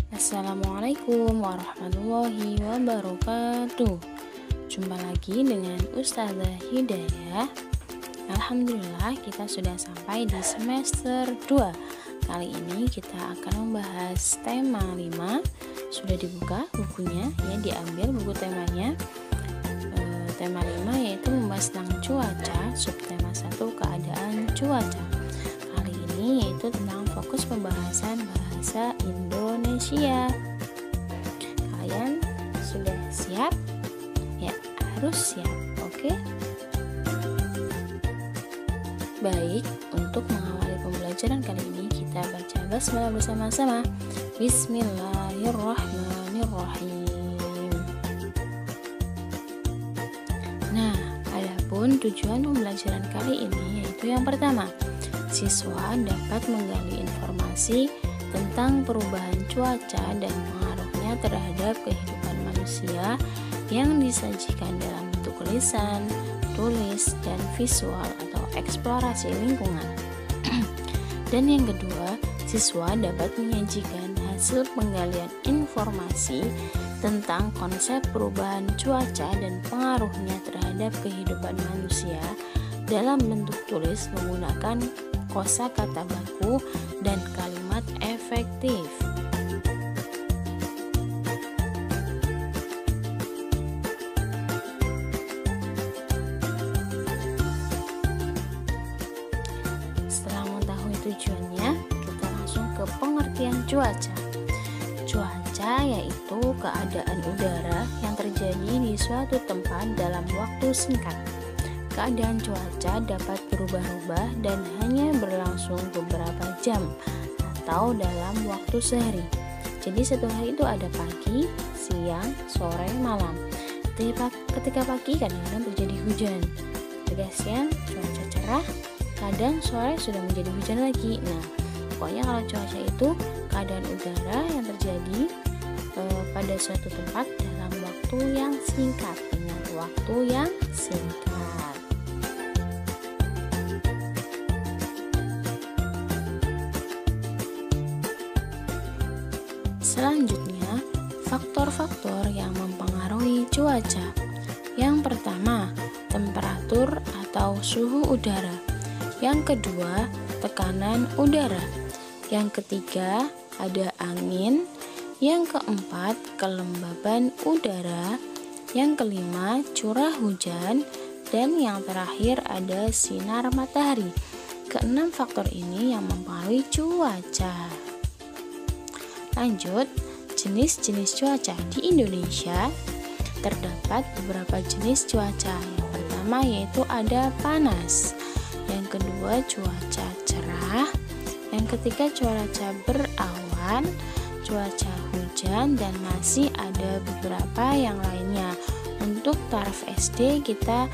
Assalamualaikum warahmatullahi wabarakatuh. Jumpa lagi dengan Ustazah Hidayah. Alhamdulillah kita sudah sampai di semester 2. Kali ini kita akan membahas tema 5. Sudah dibuka bukunya, ya, diambil buku temanya. Tema 5 yaitu membahas tentang cuaca, subtema 1 keadaan cuaca. Kali ini yaitu tentang fokus pembahasan bahasa Indonesia. Kalian sudah siap? Ya, harus siap. Oke? Baik, untuk mengawali pembelajaran kali ini kita baca basmalah bersama-sama. Bismillahirrahmanirrahim. Nah, adapun tujuan pembelajaran kali ini yaitu yang pertama, siswa dapat menggali informasi tentang perubahan cuaca dan pengaruhnya terhadap kehidupan manusia yang disajikan dalam bentuk lisan, tulis, dan visual atau eksplorasi lingkungan. Dan yang kedua, siswa dapat menyajikan hasil penggalian informasi tentang konsep perubahan cuaca dan pengaruhnya terhadap kehidupan manusia dalam bentuk tulis menggunakan kosakata baku dan kalimat efektif. Setelah mengetahui tujuannya, kita langsung ke pengertian cuaca. Cuaca yaitu keadaan udara yang terjadi di suatu tempat dalam waktu singkat. Keadaan cuaca dapat berubah-ubah dan hanya berlangsung beberapa jam atau dalam waktu sehari. Jadi satu hari itu ada pagi, siang, sore, malam. Ketika pagi kadang-kadang terjadi hujan. Ketika siang cuaca cerah, kadang sore sudah menjadi hujan lagi. Nah, pokoknya kalau cuaca itu keadaan udara yang terjadi pada suatu tempat dalam waktu yang singkat. Ingat, waktu yang singkat. Selanjutnya, faktor-faktor yang mempengaruhi cuaca. Yang pertama, temperatur atau suhu udara. Yang kedua, tekanan udara. Yang ketiga, ada angin. Yang keempat, kelembaban udara. Yang kelima, curah hujan. Dan yang terakhir ada sinar matahari. Keenam faktor ini yang mempengaruhi cuaca. Lanjut, jenis-jenis cuaca di Indonesia. Terdapat beberapa jenis cuaca. Yang pertama yaitu ada panas. Yang kedua cuaca cerah. Yang ketiga cuaca berawan, cuaca hujan, dan masih ada beberapa yang lainnya. Untuk taraf SD kita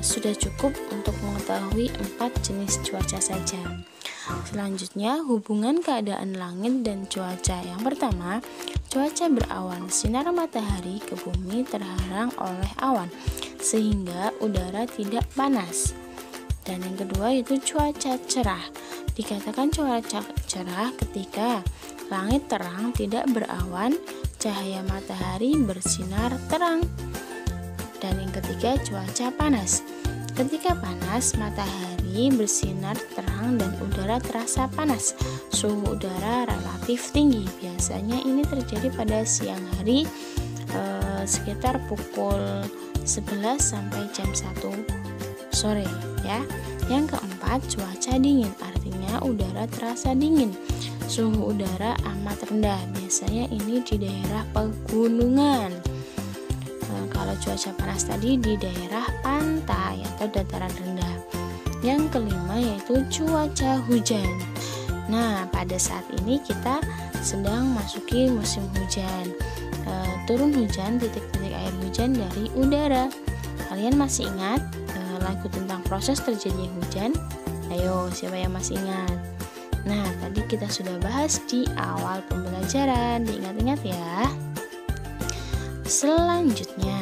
sudah cukup untuk mengetahui 4 jenis cuaca saja. Selanjutnya, hubungan keadaan langit dan cuaca. Yang pertama, cuaca berawan. Sinar matahari ke bumi terhalang oleh awan sehingga udara tidak panas. Dan yang kedua itu cuaca cerah. Dikatakan cuaca cerah ketika langit terang, tidak berawan, cahaya matahari bersinar terang. Dan yang ketiga cuaca panas. Ketika panas, matahari bersinar terang dan udara terasa panas. Suhu udara relatif tinggi. Biasanya ini terjadi pada siang hari sekitar pukul 11 sampai jam 1 sore, ya. Yang keempat, cuaca dingin. Artinya udara terasa dingin. Suhu udara amat rendah. Biasanya ini di daerah pegunungan. Kalau cuaca panas tadi di daerah pantai atau dataran rendah. Yang kelima yaitu cuaca hujan. Nah, pada saat ini kita sedang masuki musim hujan. Turun hujan, titik-titik air hujan dari udara. Kalian masih ingat lagu tentang proses terjadinya hujan? Ayo, siapa yang masih ingat? Nah, tadi kita sudah bahas di awal pembelajaran. Diingat-ingat ya. Selanjutnya,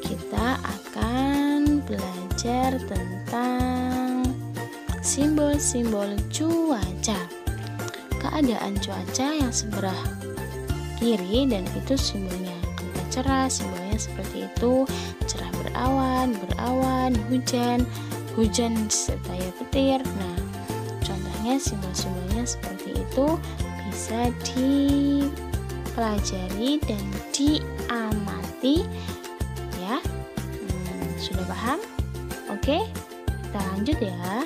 kita akan belajar tentang simbol-simbol cuaca. keadaan cuaca yang sebelah kiri, dan itu simbolnya. Ketika cerah simbolnya seperti itu, cerah berawan, hujan, hujan disertai petir. Nah, contohnya simbol-simbolnya seperti itu bisa dipelajari dan diamati ya. Sudah paham? Oke, kita lanjut ya.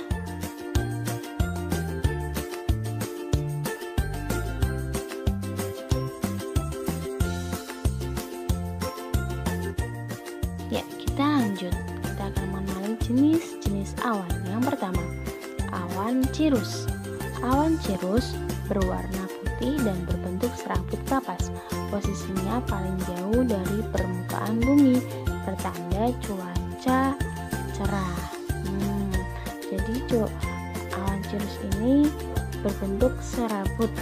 Ya, kita lanjut. Kita akan mengenali jenis-jenis awan. Yang pertama, awan cirrus. Awan cirrus berwarna putih dan berbentuk serabut kapas. Posisinya paling jauh dari permukaan bumi, pertanda cuaca cerah. Jadi awan cirrus ini berbentuk serabut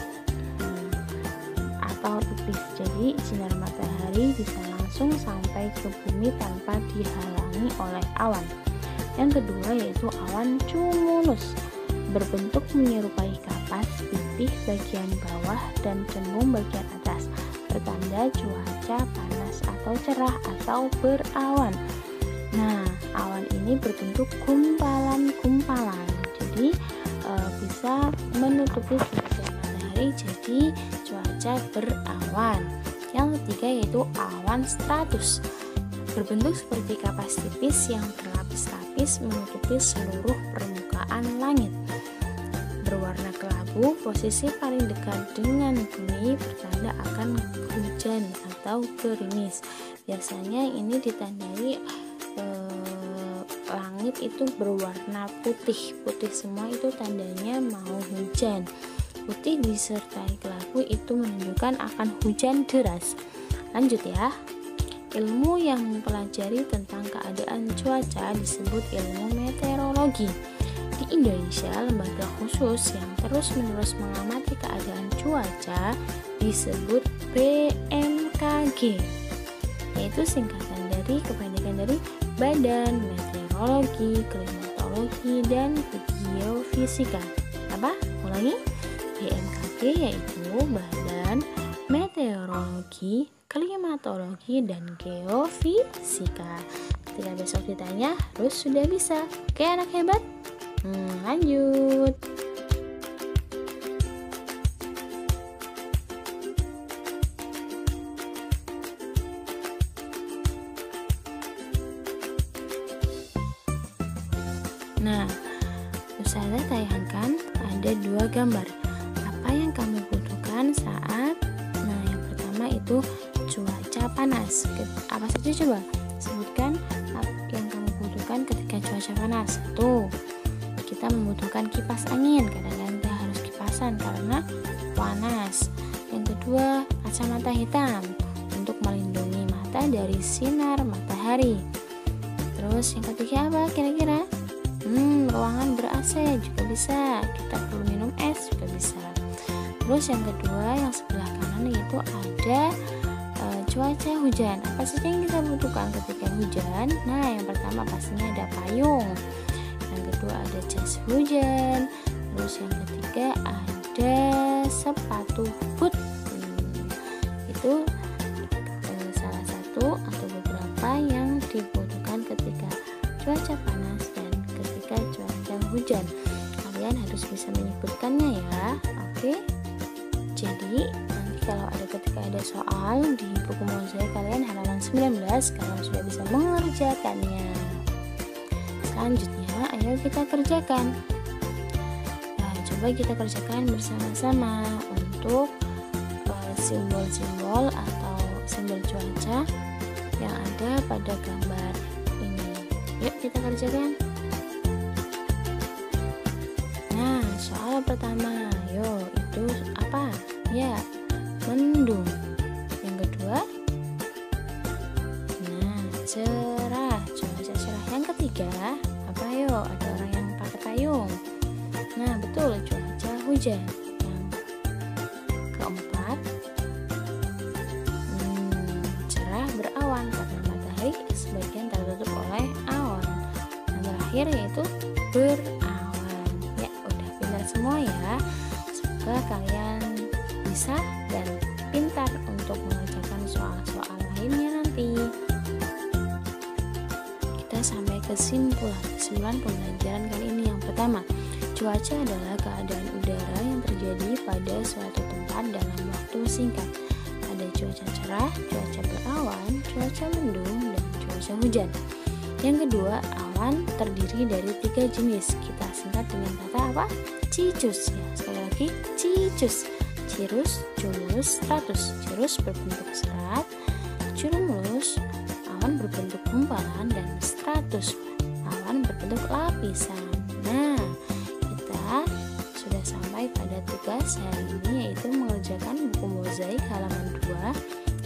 atau tipis. Jadi sinar matahari bisa langsung sampai ke bumi tanpa dihalangi oleh awan. Yang kedua yaitu awan cumulus, berbentuk menyerupai kapas pipih bagian bawah dan cembung bagian atas, pertanda cuaca panas atau cerah atau berawan. Nah, awan ini berbentuk gumpalan-gumpalan, jadi bisa menutupi sinar matahari, jadi cuaca berawan. Yang ketiga yaitu awan stratus, berbentuk seperti kapas tipis yang berlapis-lapis menutupi seluruh permukaan langit. Berwarna kelabu, posisi paling dekat dengan bumi, pertanda akan hujan atau gerimis. Biasanya ini ditandai langit itu berwarna putih semua, itu tandanya mau hujan. Putih disertai kelabu itu menunjukkan akan hujan deras. Lanjut ya. Ilmu yang mempelajari tentang keadaan cuaca disebut ilmu meteorologi. Di Indonesia, lembaga khusus yang terus-menerus mengamati keadaan cuaca disebut BMKG, yaitu kepanjangan dari Badan Meteorologi, Klimatologi, dan Geofisika. Apa? Ulangi. BMKG yaitu Badan Meteorologi, Klimatologi, dan Geofisika. Ketika besok ditanya, harus sudah bisa. Oke, anak hebat? Lanjut. Nah, Ustazah tayangkan ada 2 gambar. Apa yang kamu butuhkan saat? Nah, yang pertama itu cuaca panas. Apa saja coba? Sebutkan yang kamu butuhkan ketika cuaca panas. Tuh, kita membutuhkan kipas angin. Kadang-kadang kita harus kipasan karena panas. Yang kedua, kacamata hitam untuk melindungi mata dari sinar matahari. Terus yang ketiga apa kira-kira? Ruangan ber-AC juga bisa. Kita perlu minum es juga bisa. Terus yang kedua, yang sebelah kanan yaitu ada cuaca hujan. Apa saja yang kita butuhkan ketika hujan? Nah, yang pertama pastinya ada payung. Yang kedua ada jas hujan. Terus yang ketiga ada sepatu boot. Itu salah satu atau beberapa yang dibutuhkan ketika cuaca panas dan ketika cuaca hujan. Kalian harus bisa menyebutkannya ya. Oke. Jadi nanti kalau ketika ada soal di buku mozaik kalian halaman 19, kalian sudah bisa mengerjakannya. Selanjutnya ayo kita kerjakan. Nah, coba kita kerjakan bersama-sama untuk simbol-simbol atau simbol cuaca yang ada pada gambar ini. Yuk kita kerjakan. Nah, soal pertama, yuk itu apa? Ya, mendung. Yang kedua, nah cerah, cuaca cerah. Yang ketiga, apa yuk? Ada orang yang pakai payung. Nah betul, cuaca hujan. Yang keempat, cerah berawan karena matahari sebagian tertutup oleh awan. Yang terakhir yaitu berawan. Ya udah pintar semua ya. Semoga kalian bisa dan pintar untuk mengerjakan soal-soal lainnya nanti. Kita sampai kesimpulan pembelajaran kali ini. Yang pertama, cuaca adalah keadaan udara yang terjadi pada suatu tempat dalam waktu singkat. Ada cuaca cerah, cuaca berawan, cuaca mendung, dan cuaca hujan. Yang kedua, awan terdiri dari 3 jenis. Kita singkat dengan kata apa? Cicus. Ya, sekali lagi, cicus. Cirrus, cumulus, stratus. Cirrus berbentuk serat, cumulus awan berbentuk gumpalan, dan stratus awan berbentuk lapisan. Nah, kita sudah sampai pada tugas hari ini, yaitu mengerjakan buku mozaik halaman 2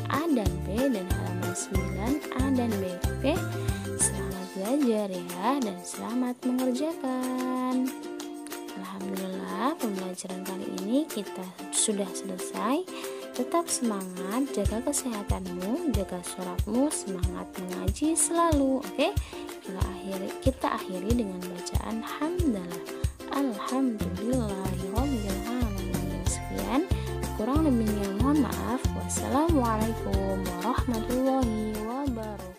A dan B dan halaman 9 A dan B. Oke, selamat belajar ya, dan selamat mengerjakan. Alhamdulillah, pembelajaran kali ini kita sudah selesai. Tetap semangat, jaga kesehatanmu, jaga suratmu, semangat mengaji selalu. Oke, kita akhiri dengan bacaan hamdalah. Alhamdulillahirabbil alamin. Sekian, kurang lebihnya mohon maaf. Wassalamualaikum warahmatullahi wabarakatuh.